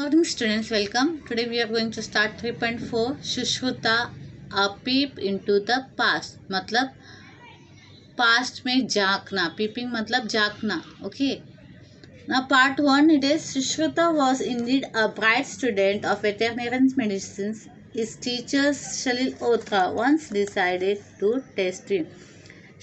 morning students, welcome. Today we are going to start 3.4 Shushruta a peep into the past. मतलब past में झांकना. Peeping मतलब झांकना. Okay. Now part 1 it is Shushruta was indeed a bright student of veterinary medicine. His teacher Shalil Otra once decided to test him.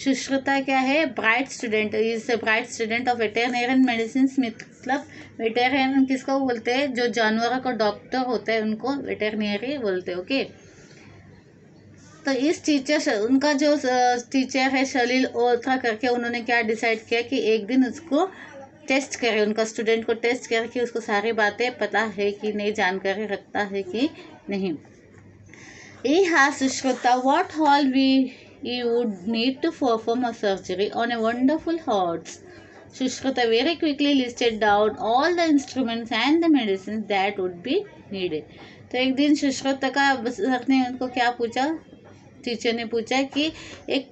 Sushruta क्या है? Bright student. Is a bright student of veterinarian medicine. मतलब veterinarian किसको बोलते हैं? जो जानवरों का doctor होता है उनको वेटेरिनरी बोलते हैं. ओके. तो इस टीचर उनका जो टीचर है शलील ओथरा करके, उन्होंने क्या डिसाइड किया कि एक दिन उसको टेस्ट करे, उनका स्टूडेंट को टेस्ट करके उसको सारी बातें पता है कि नहीं, जानकारी रखता है कि नहीं. He has Shushruta, what all you would need to perform a surgery on a wonderful horse. Shushruta very quickly listed down all the instruments and the medicines that would be needed. तो एक दिन सुश्रुता का sir ने उनको क्या पूछा, teacher ने पूछा कि एक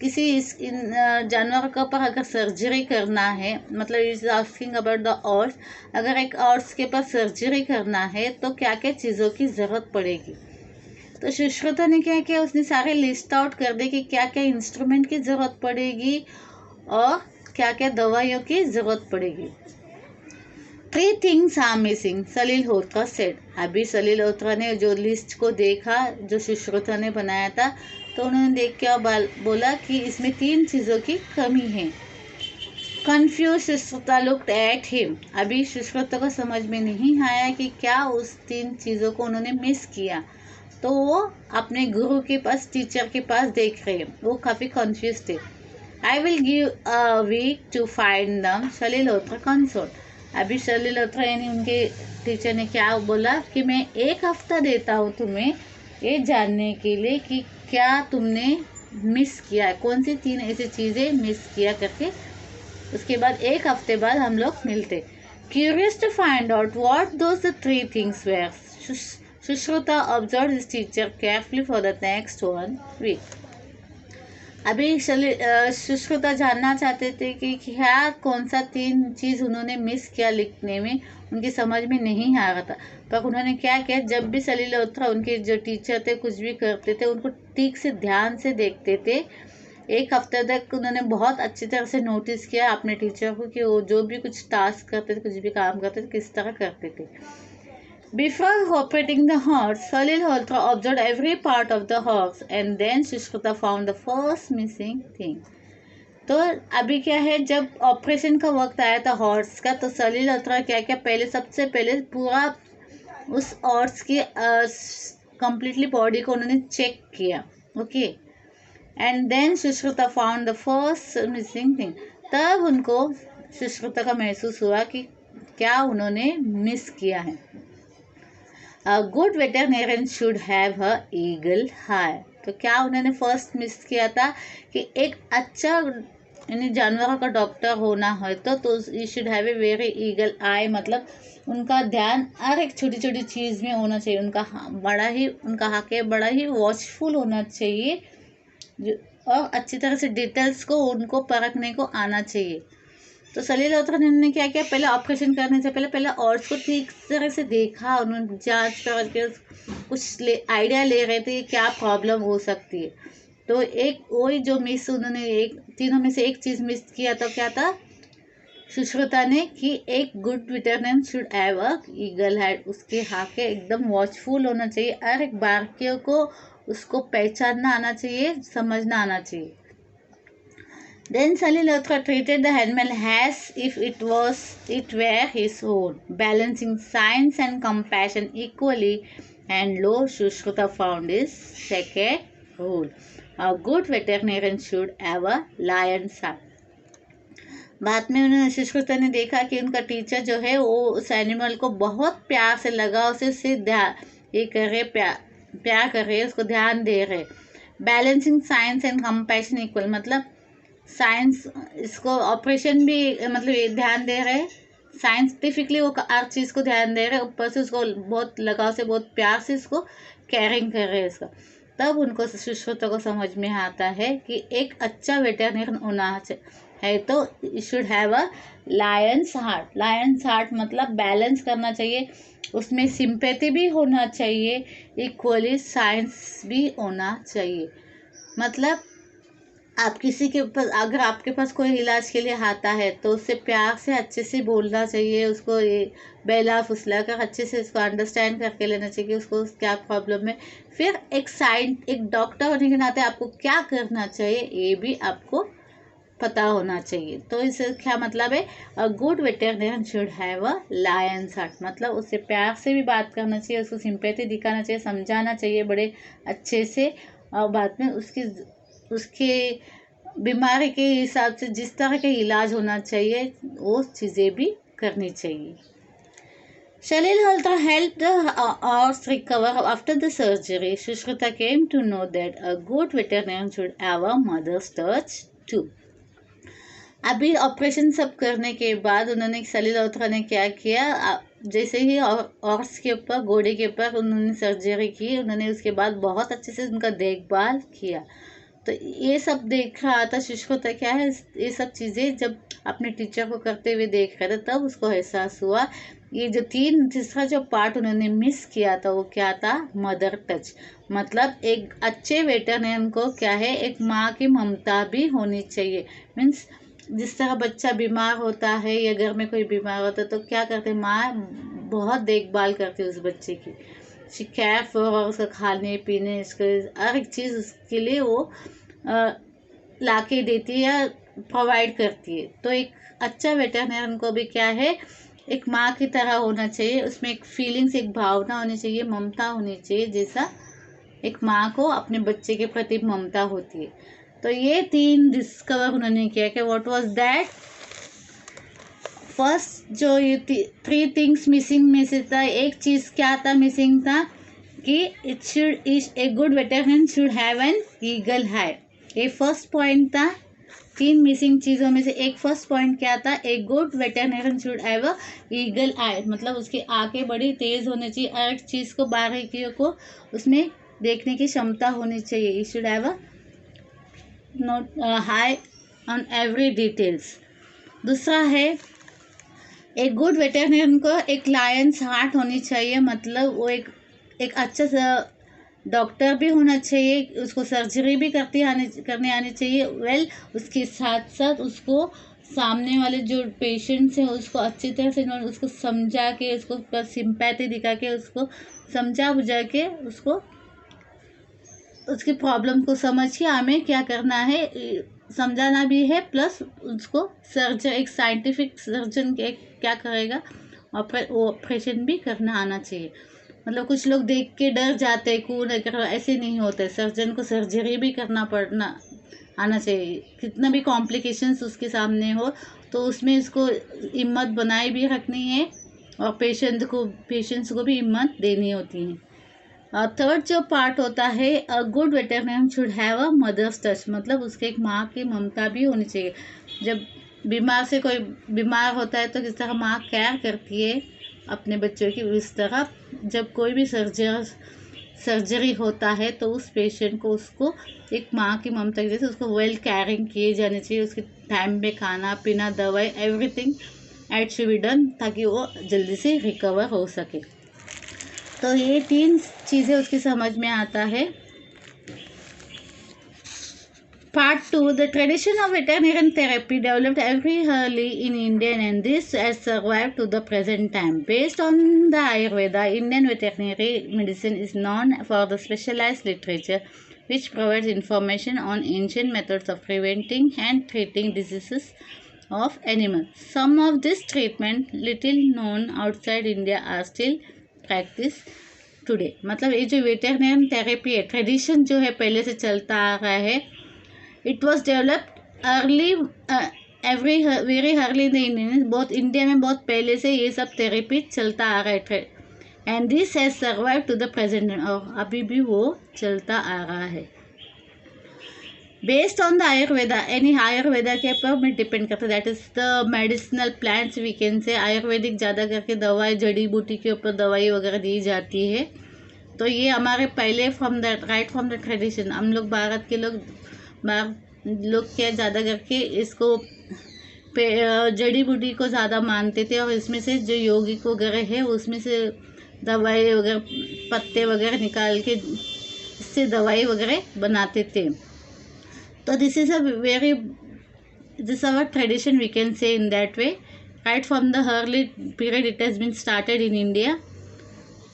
किसी जानवर के ऊपर अगर सर्जरी करना है, मतलब इज आस्किंग अबाउट द ऑर्स, अगर एक ऑर्स के ऊपर सर्जरी करना है तो क्या क्या चीज़ों की ज़रूरत पड़ेगी. तो सुश्रुता ने क्या किया, उसने सारे लिस्ट आउट कर दे कि क्या क्या इंस्ट्रूमेंट की ज़रूरत पड़ेगी और क्या क्या दवाइयों की ज़रूरत पड़ेगी. 3 things are missing, Salil Otra said. अभी सलील ओत्रा ने जो लिस्ट को देखा जो सुश्रुता ने बनाया था, तो उन्होंने देख के बोला कि इसमें 3 चीज़ों की कमी है. Confuse Sushruta looked at him. अभी सुश्रुता को समझ में नहीं आया कि क्या उस 3 चीज़ों को उन्होंने मिस किया. तो वो अपने गुरु के पास, टीचर के पास देख रहे हैं. वो काफ़ी कन्फ्यूज थे. I will give a week to find them, Salil ओत्रा consoled. अभी सलील ओत्रा यानी उनके टीचर ने क्या बोला कि मैं 1 हफ्ता देता हूँ तुम्हें ये जानने के लिए कि क्या तुमने मिस किया है, कौन सी 3 ऐसी चीज़ें मिस किया करके. उसके बाद 1 हफ्ते बाद हम लोग मिलते. Curious to find out what those 3 things were, Shushruta observed his teacher carefully for the next 1 week. अभी सुश्रुता जानना चाहते थे कि क्या कौन सा 3 चीज़ उन्होंने मिस किया लिखने में, उनकी समझ में नहीं आ रहा था. पर उन्होंने क्या किया, जब भी सलील ओत्रा उनके जो टीचर थे कुछ भी करते थे उनको ठीक से ध्यान से देखते थे. 1 हफ्ते तक उन्होंने बहुत अच्छी तरह से नोटिस किया अपने टीचर को कि वो जो भी कुछ टास्क करते थे, कुछ भी काम करते थे, किस तरह करते थे. Before operating the horse, Salil Otra observed every part of the horse, and then Shushruta found the first missing thing. तो अभी क्या है, जब ऑपरेशन का वक्त आया था हॉर्स का, तो सलील ओत्रा क्या क्या सबसे पहले पूरा उस हॉर्स की कंप्लीटली बॉडी को उन्होंने चेक किया. Okay. And then Sushruta found the first missing thing. तब उनको सुश्रुता का महसूस हुआ कि क्या उन्होंने मिस किया है. A good veterinarian should have a eagle eye. तो क्या उन्होंने फर्स्ट मिस किया था कि एक अच्छा यानी जानवरों का डॉक्टर होना है तो you should have a very eagle eye. मतलब उनका ध्यान हर एक छोटी छोटी चीज़ में होना चाहिए. उनका हाके बड़ा ही वॉचफुल होना चाहिए और अच्छी तरह से डिटेल्स को उनको परखने को आना चाहिए. तो सलील ओत्रा ने क्या किया, पहले ऑपरेशन करने से पहले ऑर्स को ठीक तरह से देखा. उन्होंने जांच करके कुछ आइडिया ले रहे थे क्या प्रॉब्लम हो सकती है. तो एक वही जो मिस उन्होंने तीनों में से एक चीज़ मिस किया. तो क्या था सुश्रुता ने कि एक good veterinary should have a eagle head. उसके हाके एकदम वॉचफुल होना चाहिए. हर एक बारीकियों को उसको पहचानना आना चाहिए, समझना आना चाहिए. Then Salil Otra treated the animal as if it were his own, balancing science and compassion equally, and lo, Shushruta found his second rule. A good veterinarian should have a lion's eye. बाद में उन्होंने सुश्रुता ने देखा कि उनका teacher जो है वो उस एनिमल को बहुत प्यार से लगा, उसे ये कर रहे, प्यार कर रहे, उसको ध्यान दे रहे. Balancing science and compassion equal, मतलब साइंस इसको ऑपरेशन भी मतलब ये ध्यान दे रहे, साइंटिफिकली वो हर चीज़ को ध्यान दे रहे, ऊपर से उसको बहुत लगाव से, बहुत प्यार से इसको केयरिंग कर रहे हैं इसका. तब उनको सुश्रुता को समझ में आता है कि एक अच्छा वेटरनरी होना है तो you should have a lion's heart. Lions heart मतलब बैलेंस करना चाहिए, उसमें सिंपैथी भी होना चाहिए, इक्वली साइंस भी होना चाहिए। मतलब आप किसी के ऊपर, अगर आपके पास कोई इलाज के लिए आता है तो उससे प्यार से अच्छे से बोलना चाहिए, उसको ये बहला फुसला कर अच्छे से उसको अंडरस्टैंड करके लेना चाहिए कि उसको क्या प्रॉब्लम है। फिर एक डॉक्टर होने के नाते आपको क्या करना चाहिए ये भी आपको पता होना चाहिए। तो इससे क्या मतलब है, a good veterinarian should have a lion's heart, मतलब उससे प्यार से भी बात करना चाहिए, उसको सिंपैथी दिखाना चाहिए, समझाना चाहिए बड़े अच्छे से, और बाद में उसके बीमारी के हिसाब से जिस तरह के इलाज होना चाहिए वो चीज़ें भी करनी चाहिए। Shalil Halta helped the horse recover after the surgery. Shushruta came to know that a good veterinarian should have a mother's touch too. अभी ऑपरेशन सब करने के बाद उन्होंने सलील अल्त्रा ने क्या किया, जैसे ही हॉर्स के ऊपर, घोड़े के ऊपर उन्होंने सर्जरी की, उन्होंने उसके बाद बहुत अच्छे से उनका देखभाल किया। तो ये सब देख रहा था शुष्रुता, क्या है ये सब चीज़ें जब अपने टीचर को करते हुए देख रहे थे तब उसको एहसास हुआ। ये जो तीसरा जो पार्ट उन्होंने मिस किया था वो क्या था, मदर टच। मतलब एक अच्छे वेटरनरियन को क्या है, एक माँ की ममता भी होनी चाहिए। मीन्स जिस तरह बच्चा बीमार होता है या घर में कोई बीमार होता है तो क्या करते, माँ बहुत देखभाल करती है उस बच्चे की, शिकायत और उसका खाने पीने, इसके हर एक चीज़ उसके लिए वो ला के देती है या प्रोवाइड करती है। तो एक अच्छा वेटरनरियन को भी क्या है, एक माँ की तरह होना चाहिए, उसमें एक फीलिंग्स, एक भावना होनी चाहिए, ममता होनी चाहिए, जैसा एक माँ को अपने बच्चे के प्रति ममता होती है। तो ये 3 डिस्कवर उन्होंने किया कि व्हाट वाज दैट। फर्स्ट जो ये 3 थिंग्स मिसिंग में से था, एक चीज़ क्या था मिसिंग था कि a good veterinarian should have an eagle eye. ये फर्स्ट पॉइंट था। 3 मिसिंग चीज़ों में से एक फर्स्ट पॉइंट क्या था, a good veterinarian should have a eagle eye, मतलब उसकी आंखें बड़ी तेज़ होनी चाहिए, हर एक चीज़ को, बारीकियों को उसमें देखने की क्षमता होनी चाहिए। He should have a note high on every details. दूसरा है, एक गुड वेटरनरियन को एक लायंस हार्ट होनी चाहिए, मतलब वो एक अच्छा सा डॉक्टर भी होना चाहिए, उसको सर्जरी भी करने आनी चाहिए। उसके साथ साथ उसको सामने वाले जो पेशेंट्स हैं उसको अच्छी तरह से उसको समझा के, उसको सिंपैथी दिखा के, उसको समझा बुझा के, उसको उसकी प्रॉब्लम को समझ के हमें क्या करना है, समझाना भी है, प्लस उसको एक साइंटिफिक सर्जन क्या करेगा, ऑपरेशन भी करना आना चाहिए। मतलब कुछ लोग देख के डर जाते, कौन अगर ऐसे नहीं होते, सर्जन को सर्जरी भी करना आना चाहिए, कितना भी कॉम्प्लिकेशंस उसके सामने हो तो उसमें इसको हिम्मत बनाए भी रखनी है और पेशेंट्स को भी हिम्मत देनी होती है। थर्ड जो पार्ट होता है, a good veterinarian should have a mother's touch, मतलब उसके एक माँ की ममता भी होनी चाहिए। जब कोई बीमार होता है तो किस तरह माँ केयर करती है अपने बच्चों की, उस तरह जब कोई भी सर्जरी होता है तो उस पेशेंट को उसको एक माँ की ममता की जैसे उसको वेल केयरिंग किए जाने चाहिए, उसके टाइम पे खाना पीना, दवाई, everything at should be done, ताकि वो जल्दी से रिकवर हो सके। तो ये 3 चीज़ें उसकी समझ में आता है। Part 2, the tradition of veterinarian therapy developed very early in India and this has survived to the present time. Based on the Ayurveda, Indian veterinary medicine is known for the specialized literature which provides information on ancient methods of preventing and treating diseases of animals. Some of this treatment, little known outside India, are still practiced today. मतलब ये जो veterinary therapy है, tradition जो है पहले से चलता आ रहा है, it was developed early very early in the Indian, बहुत इंडिया में बहुत पहले से ये सब थेरेपी चलता आ रहा है, and this has survive to the present, और अभी भी वो चलता आ रहा है। बेस्ड ऑन द आयुर्वेदा, यानी आयुर्वेदा के ऊपर में डिपेंड करता है, that is the medicinal plants we can say, Ayurvedic ज़्यादा करके दवाई, जड़ी बूटी के ऊपर दवाई वगैरह दी जाती है। तो ये हमारे पहले फ्रॉम द ट्रेडिशन, हम लोग भारत के लोग लोग क्या ज़्यादा करके इसको जड़ी बूटी को ज़्यादा मानते थे, और इसमें से जो यौगिक वगैरह है उसमें से दवाई वगैरह पत्ते वगैरह निकाल के इससे दवाई वगैरह बनाते थे. तो this is our tradition, we can say in that way. Right from the early period it has been started in India.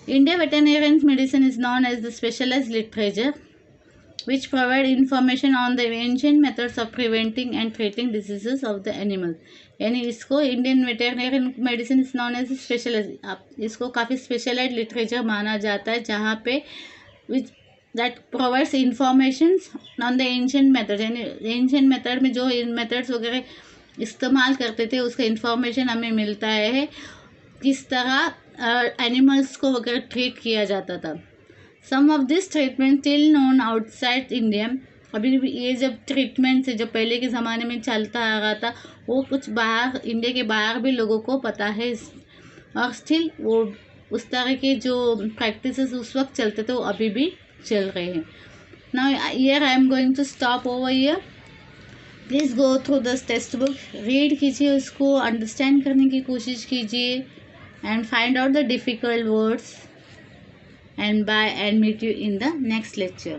India veterinary medicine is known as the specialized literature which provide information on the ancient methods of preventing and treating diseases of the animals. यानी इसको Indian veterinary medicine is known as specialise, आप इसको काफ़ी specialise literature माना जाता है, जहाँ पे which that provides informations on the ancient method. यानी एंशिएंट मेथड में जो मेथड्स वगैरह इस्तेमाल करते थे उसका इंफॉर्मेशन हमें मिलता है, किस तरह एनिमल्स को वगैरह ट्रीट किया जाता था. Some of this treatment still known outside India. अभी भी ये जब ट्रीटमेंट से जो पहले के ज़माने में चलता आ रहा था वो कुछ बाहर, इंडिया के बाहर भी लोगों को पता है, और स्टिल वो उस तरह के जो प्रैक्टिसेस उस वक्त चलते थे वो अभी भी चल रहे हैं. Now here I am going to stop over here. Please go through this text book, read कीजिए, उसको अंडरस्टैंड करने की कोशिश कीजिए, and find out the difficult words, and bye and meet you in the next lecture.